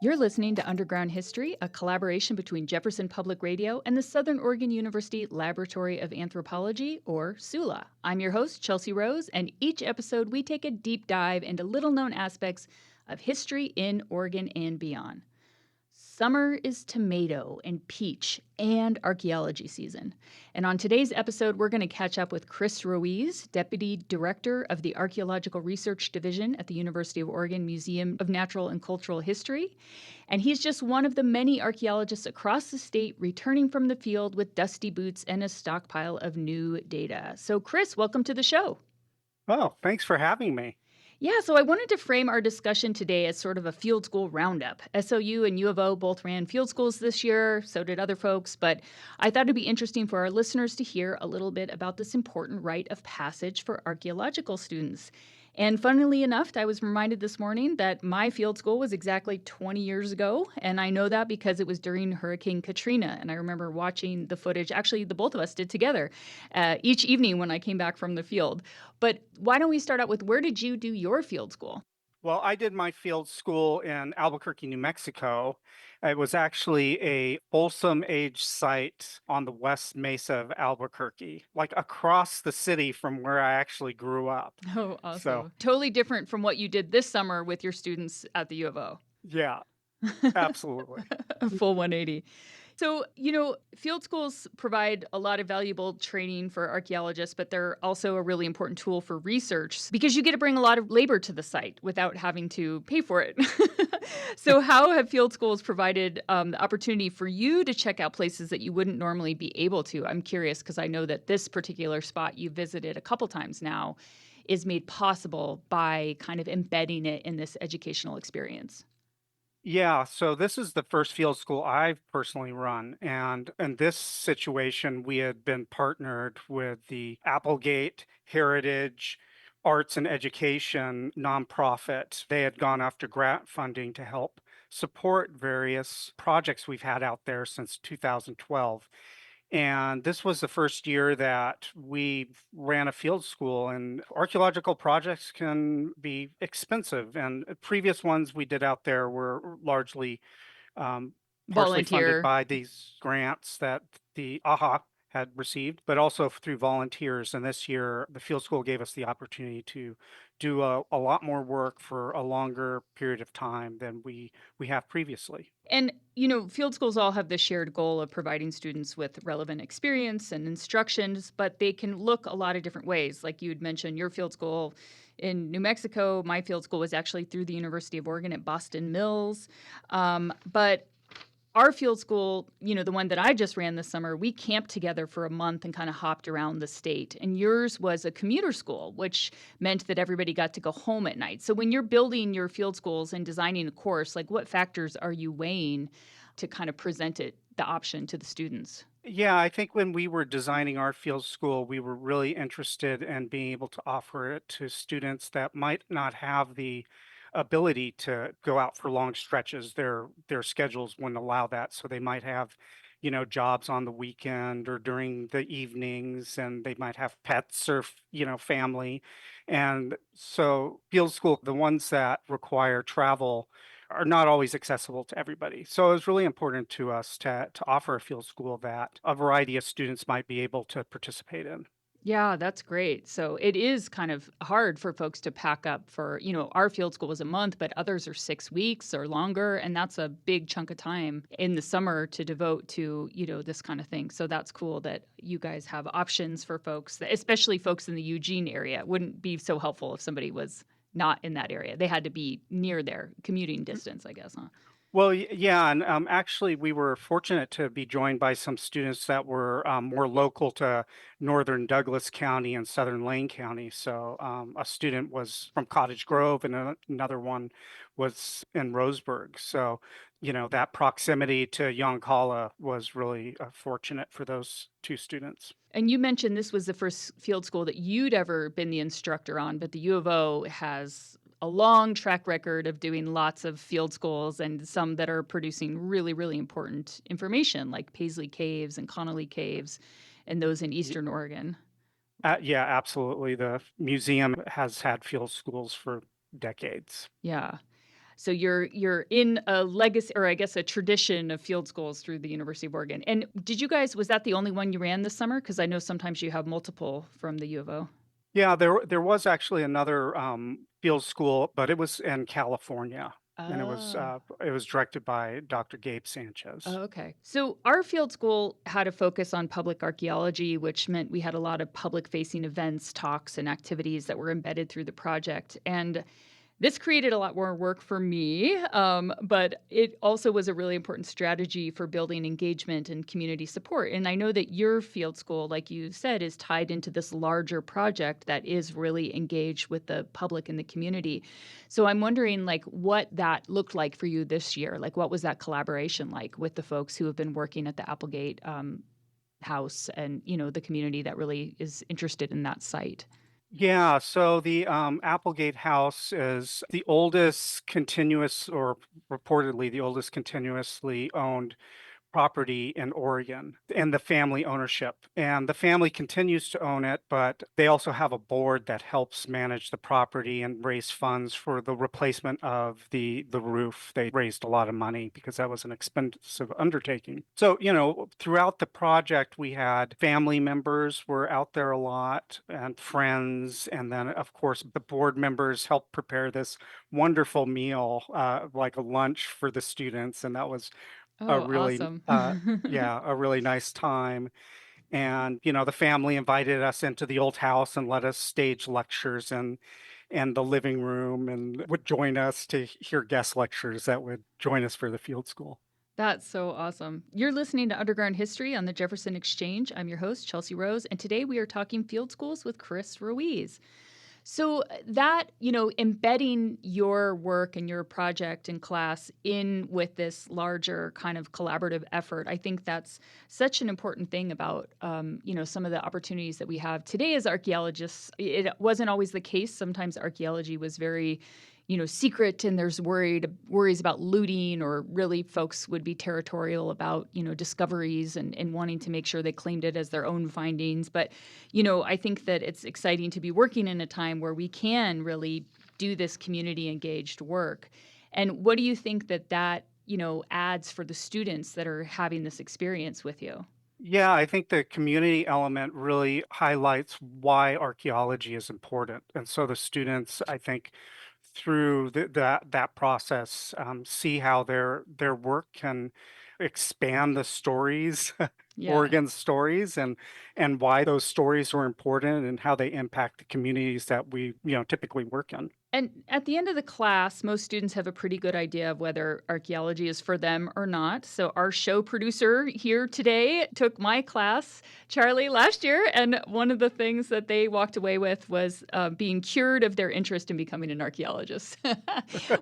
You're listening to Underground History, a collaboration between Jefferson Public Radio and the Southern Oregon University Laboratory of Anthropology, or SOULA. I'm your host, Chelsea Rose, and each episode we take a deep dive into little known aspects of history in Oregon and beyond. Summer is tomato and peach and archaeology season. And on today's episode, we're going to catch up with Chris Ruiz, Deputy Director of the Archaeological Research Division at the University of Oregon Museum of Natural and Cultural History. And he's just one of the many archaeologists across the state returning from the field with dusty boots and a stockpile of new data. So, Chris, welcome to the show. Oh, thanks for having me. Yeah, so I wanted to frame our discussion today as sort of a field school roundup. SOU and U of O both ran field schools this year, so did other folks, but I thought it'd be interesting for our listeners to hear a little bit about this important rite of passage for archaeological students. And funnily enough, I was reminded this morning that my field school was exactly 20 years ago, and I know that because it was during Hurricane Katrina, and I remember watching the footage. Actually, the both of us did together each evening when I came back from the field. But why don't we start out with, where did you do your field school? Well, I did my field school in Albuquerque, New Mexico. It was actually a Folsom Age site on the West Mesa of Albuquerque, like across the city from where I actually grew up. Oh, So, awesome. Totally different from what you did this summer with your students at the U of O. yeah, absolutely. A full 180. So, field schools provide a lot of valuable training for archaeologists, but they're also a really important tool for research because you get to bring a lot of labor to the site without having to pay for it. So, how have field schools provided the opportunity for you to check out places that you wouldn't normally be able to? I'm curious because I know that this particular spot you visited a couple times now is made possible by kind of embedding it in this educational experience. Yeah, so this is the first field school I've personally run. And in this situation, we had been partnered with the Applegate Heritage Arts and Education nonprofit. They had gone after grant funding to help support various projects we've had out there since 2012. And this was the first year that we ran a field school, and archaeological projects can be expensive. And previous ones we did out there were largely partially funded Volunteer. by these grants that the AHA had received, but also through volunteers. And this year, the field school gave us the opportunity to do a lot more work for a longer period of time than we have previously. And, field schools all have the shared goal of providing students with relevant experience and instructions, but they can look a lot of different ways. Like you had mentioned, your field school in New Mexico, my field school was actually through the University of Oregon at Boston Mills. But our field school, the one that I just ran this summer, we camped together for a month and kind of hopped around the state. And yours was a commuter school, which meant that everybody got to go home at night. So when you're building your field schools and designing a course, like what factors are you weighing to kind of present the option to the students? Yeah, I think when we were designing our field school, we were really interested in being able to offer it to students that might not have the ability to go out for long stretches. Their schedules wouldn't allow that, so they might have, jobs on the weekend or during the evenings, and they might have pets or family. And so field school, the ones that require travel are not always accessible to everybody. So it was really important to us to offer a field school that a variety of students might be able to participate in. Yeah, that's great. So it is kind of hard for folks to pack up for, our field school was a month, but others are 6 weeks or longer. And that's a big chunk of time in the summer to devote to, this kind of thing. So that's cool that you guys have options for folks, especially folks in the Eugene area. It wouldn't be so helpful if somebody was not in that area. They had to be near their commuting distance, I guess, huh? Well, yeah, and actually, we were fortunate to be joined by some students that were more local to northern Douglas County and southern Lane County. So a student was from Cottage Grove, and another one was in Roseburg. So, that proximity to Yoncalla was really fortunate for those two students. And you mentioned this was the first field school that you'd ever been the instructor on, but the U of O has a long track record of doing lots of field schools and some that are producing really, really important information like Paisley Caves and Connolly Caves and those in Eastern Oregon. Yeah, absolutely. The museum has had field schools for decades. Yeah. So you're in a legacy, or I guess a tradition of field schools through the University of Oregon. And did you guys was that the only one you ran this summer? Because I know sometimes you have multiple from the U of O. Yeah, there was actually another, field school, but it was in California, and Oh. it was directed by Dr. Gabe Sanchez. Oh, okay. So our field school had a focus on public archaeology, which meant we had a lot of public facing events, talks, and activities that were embedded through the project. And this created a lot more work for me, but it also was a really important strategy for building engagement and community support. And I know that your field school, like you said, is tied into this larger project that is really engaged with the public and the community. So I'm wondering, like, what that looked like for you this year. Like, what was that collaboration like with the folks who have been working at the Applegate house and, the community that really is interested in that site? Yeah, so the, Applegate House is the oldest continuous or reportedly the oldest continuously owned property in Oregon and the family ownership. And the family continues to own it, but they also have a board that helps manage the property and raise funds for the replacement of the roof. They raised a lot of money because that was an expensive undertaking. So, throughout the project, we had family members were out there a lot and friends. And then, of course, the board members helped prepare this wonderful meal, like a lunch for the students. And that was a Oh, really, awesome. yeah, a really nice time. And, the family invited us into the old house and let us stage lectures and the living room and would join us to hear guest lectures that would join us for the field school. That's so awesome. You're listening to Underground History on the Jefferson Exchange. I'm your host, Chelsea Rose, and today we are talking field schools with Chris Ruiz. So that, embedding your work and your project and class in with this larger kind of collaborative effort, I think that's such an important thing about, some of the opportunities that we have today as archaeologists. It wasn't always the case. Sometimes archaeology was very, secret, and there's worries about looting, or really folks would be territorial about, discoveries and wanting to make sure they claimed it as their own findings. But I think that it's exciting to be working in a time where we can really do this community engaged work. And what do you think that adds for the students that are having this experience with you? Yeah, I think the community element really highlights why archaeology is important. And so the students, I think, through that process, see how their work can expand the stories, Yeah. Oregon's stories, and why those stories are important and how they impact the communities that we typically work in. And at the end of the class, most students have a pretty good idea of whether archaeology is for them or not. So, our show producer here today took my class, Charlie, last year. And one of the things that they walked away with was being cured of their interest in becoming an archaeologist,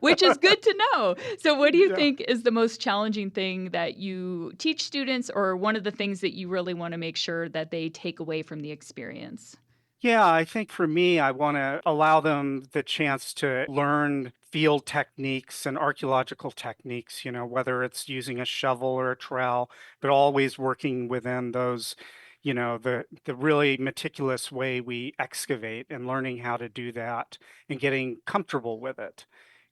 which is good to know. So, what do you Yeah. think is the most challenging thing that you teach students, or one of the things that you really want to make sure that they take away from the experience? Yeah, I think for me, I want to allow them the chance to learn field techniques and archaeological techniques, whether it's using a shovel or a trowel, but always working within those, the really meticulous way we excavate and learning how to do that and getting comfortable with it.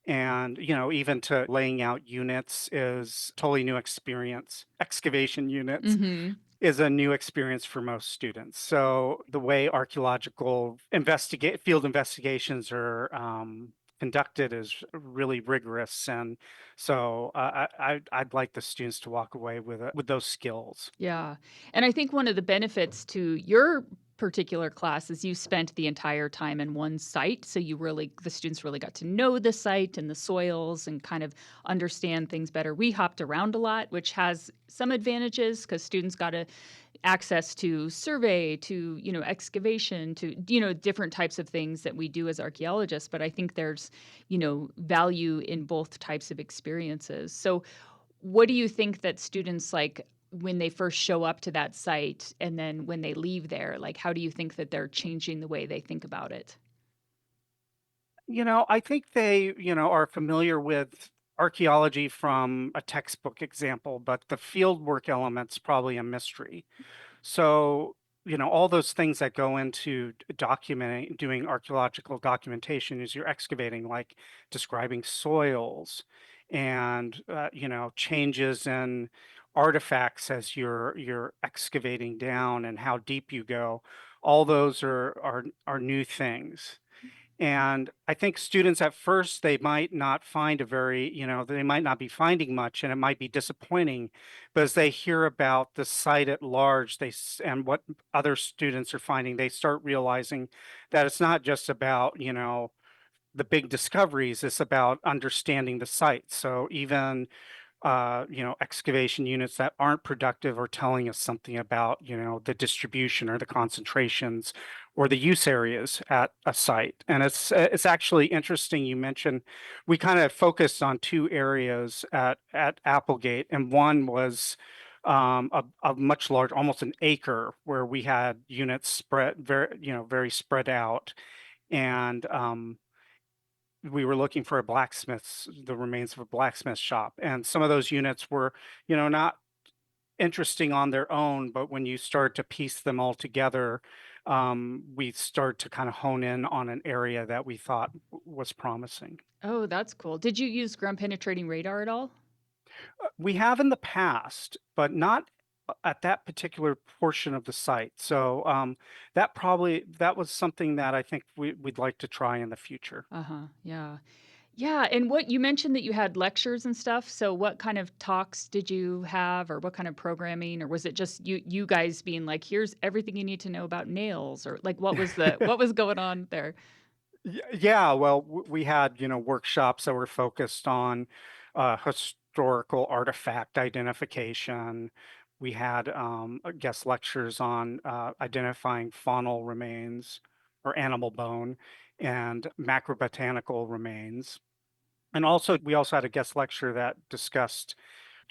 And, even to laying out units is totally new experience. Excavation units Mm-hmm. is a new experience for most students. So the way archaeological investigate field investigations are conducted is really rigorous, and so I'd like the students to walk away with those skills. Yeah. And I think one of the benefits to your particular class is you spent the entire time in one site. So the students really got to know the site and the soils and kind of understand things better. We hopped around a lot, which has some advantages because students got access to survey, to, excavation, to, different types of things that we do as archaeologists. But I think there's, value in both types of experiences. So what do you think that students like when they first show up to that site and then when they leave there, like how do you think that they're changing the way they think about it? I think they, are familiar with archaeology from a textbook example, but the field work element's probably a mystery. So, all those things that go into documenting, doing archaeological documentation is you're excavating, like describing soils and, changes in artifacts as you're excavating down and how deep you go. All those are new things. And I think students at first, they might not find a very, they might not be finding much and it might be disappointing. But as they hear about the site at large, and what other students are finding, they start realizing that it's not just about, the big discoveries, it's about understanding the site. So even excavation units that aren't productive are telling us something about, the distribution or the concentrations or the use areas at a site. And it's actually interesting. You mentioned we kind of focused on two areas at Applegate, and one was a much larger, almost an acre, where we had units spread very spread out, and we were looking for the remains of a blacksmith shop. And some of those units were, not interesting on their own, but when you start to piece them all together, we start to kind of hone in on an area that we thought was promising. Oh, that's cool. Did you use ground penetrating radar at all? We have in the past, but not at that particular portion of the site. So that was something that I think we'd like to try in the future. Uh-huh. Yeah. Yeah, and what you mentioned that you had lectures and stuff. So what kind of talks did you have, or what kind of programming, or was it just you guys being like, here's everything you need to know about nails, or like what was going on there? Yeah, well, we had, workshops that were focused on historical artifact identification. We had guest lectures on identifying faunal remains or animal bone and macrobotanical remains. And also, we also had a guest lecture that discussed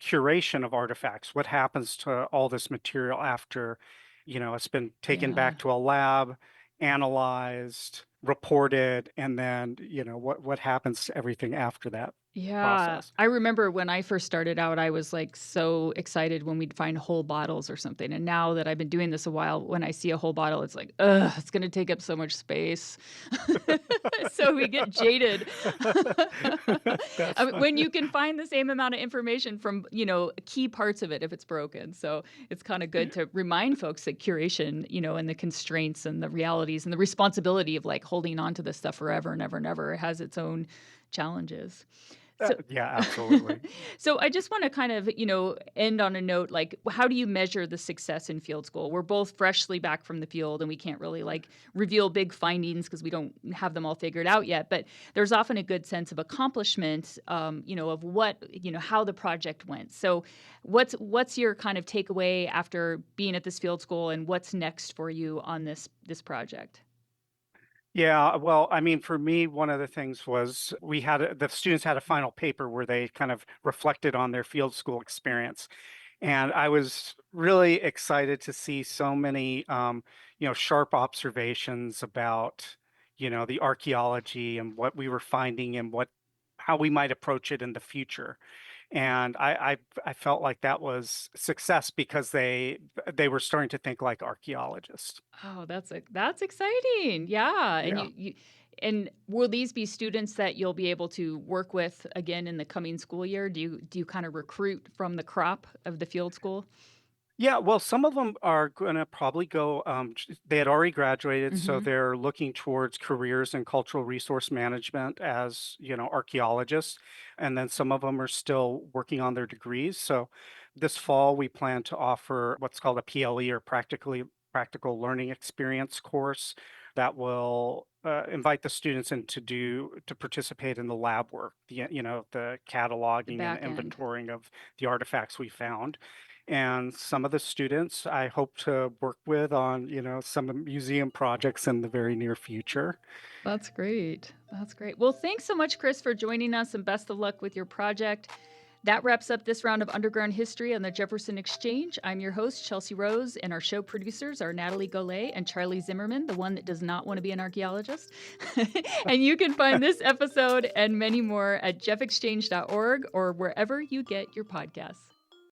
curation of artifacts. What happens to all this material after, it's been taken Yeah. back to a lab, analyzed, reported, and then, what happens to everything after that Yeah, process? I remember when I first started out, I was like so excited when we'd find whole bottles or something. And now that I've been doing this a while, when I see a whole bottle, it's like, ugh, it's going to take up so much space. So we get jaded. That's I mean, funny. when you can find the same amount of information from, key parts of it if it's broken. So it's kind of good to remind folks that curation, and the constraints and the realities and the responsibility of like holding on to this stuff forever and ever and ever has its own challenges. So Yeah, absolutely. so I just wanna kind of, end on a note, like, how do you measure the success in field school? We're both freshly back from the field, and we can't really, like, reveal big findings because we don't have them all figured out yet, but there's often a good sense of accomplishment, of what how the project went. So what's your kind of takeaway after being at this field school, and what's next for you on this project? Yeah, well, I mean, for me, one of the things was the students had a final paper where they kind of reflected on their field school experience. And I was really excited to see so many, sharp observations about, the archaeology and what we were finding and how we might approach it in the future. And I felt like that was success because they were starting to think like archaeologists. Oh, that's exciting. Yeah, and Yeah. and will these be students that you'll be able to work with again in the coming school year? Do you kind of recruit from the crop of the field school? Yeah, well, some of them are gonna probably go, they had already graduated, so Mhm. they're looking towards careers in cultural resource management as, archaeologists, and then some of them are still working on their degrees. So this fall, we plan to offer what's called a PLE, or practical learning experience course, that will invite the students in to participate in the lab work, the The cataloging and back end. inventorying of the artifacts we found. And some of the students I hope to work with on, some museum projects in the very near future. That's great. That's great. Well, thanks so much, Chris, for joining us, and best of luck with your project. That wraps up this round of Underground History on the Jefferson Exchange. I'm your host, Chelsea Rose, and our show producers are Natalie Golay and Charlie Zimmerman, the one that does not want to be an archaeologist. And you can find this episode and many more at jeffexchange.org or wherever you get your podcasts.